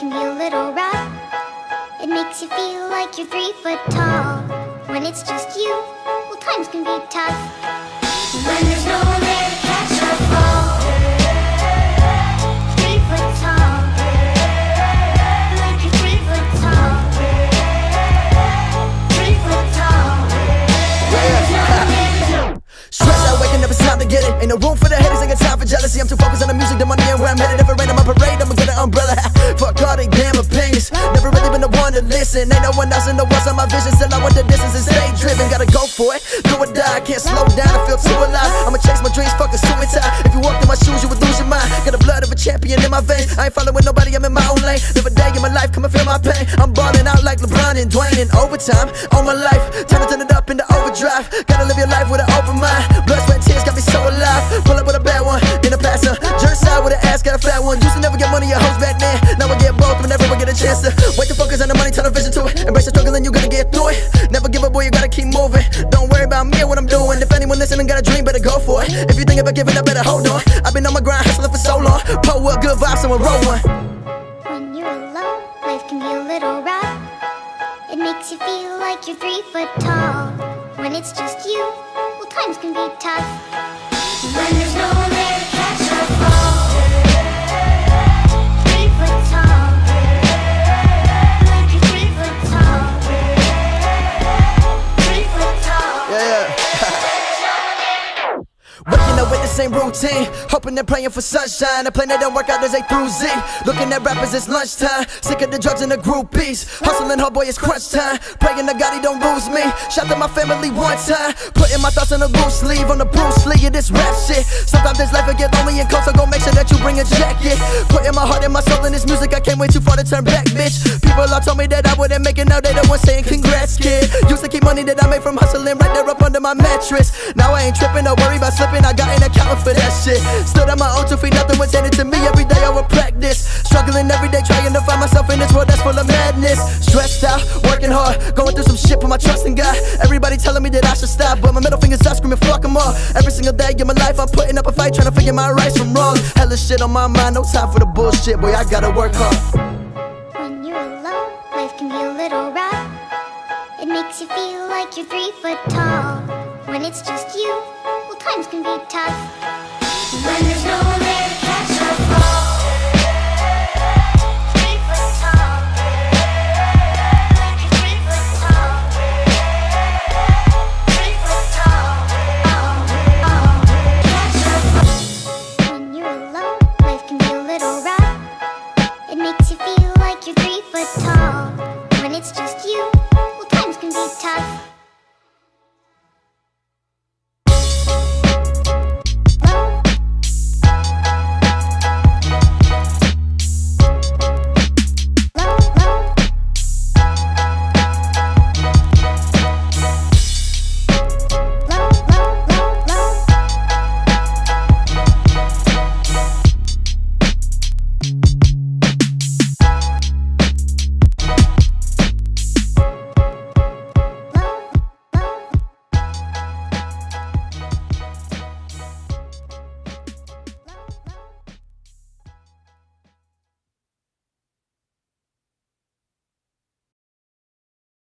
can be a little rough. It makes you feel like you're 3 foot tall. When it's just you, well, times can be tough. When there's no one there to catch your fall. 3 foot tall. Like you're 3 foot tall. 3 foot tall. When there's no one there to Stress out, waking up, it's time to get it. Ain't no room for the haters, ain't got time for jealousy. I'm too focused on the music, the money, and where I'm headed. If it rain on my parade, I'ma get an umbrella. Fuck all they damn opinions. Never really been the one to listen. Ain't no one else in the world on my vision. Still I want the distance and stay driven. Gotta go for it, do or die. I can't slow down, I feel too alive. I'ma chase my dreams, fuck a suicide. If you walked in my shoes, you would lose your mind. Got the blood of a champion in my veins. I ain't following nobody, I'm in my own lane. Live a day in my life, come and feel my pain. I'm balling out like LeBron and Dwayne. In overtime, on my life, time to turn it up into overdrive. Gotta live your life with an open mind. Blood, sweat, tears got me so alive. Pull up with a bad one in a passer. Jerk side with an ass, got a fat one. Used to never get money, your hoes back then. Now I get both whenever I get a chance to. Wait to focus on the money, turn the vision to it. Embrace the struggle and you gonna get through it. Never give up, boy, you gotta keep moving. Don't worry about me or what I'm doing. If anyone listening got a dream, better go for it. If you think about giving up, better hold on. I've been on my grind, hustling for so long. Pull up, good vibes, someone roll one. When you're alone, life can be a little rough. It makes you feel like you're 3 foot tall. When it's just you, well, times can be tough. When there's no one there to catch your fall. 3 foot tall. Like you're 3 foot tall. 3 foot tall. Yeah. Waking up with the same routine, hoping and praying for sunshine. A plan that don't work out as A through Z. Looking at rappers, it's lunchtime. Sick of the drugs and the groupies. Hustling hard, boy, it's crunch time. Praying to God he don't lose me. Shout to my family one time. Putting my thoughts on a loose sleeve, on the Bruce Lee of this rap shit. Sometimes this life will get lonely and cold, so go make sure that you bring a jacket. Putting my heart and my soul in this music, I can't wait too far to turn back, bitch. People all told me that I wouldn't make it, now they the ones saying congrats, kid. Used to keep money that I made from hustling right there up under my mattress. Now I ain't tripping, don't worry about slipping, I got an account for that shit. Stood on my own 2 feet, nothing was handed to me. Every day I would practice, struggling every day, trying to find myself in this world that's full of madness. Stressed out, working hard, going through some shit, put my trust in God. Everybody telling me that I should stop, but my middle finger's up, screaming fuck them all. Every single day of my life I'm putting up a fight, trying to figure my rights from wrong. Hella shit on my mind, no time for the bullshit, boy, I gotta work hard. When you're alone, life can be a little rough. It makes you feel like you're 3 foot tall. When it's just you, well, times can be tough. When there's no one there to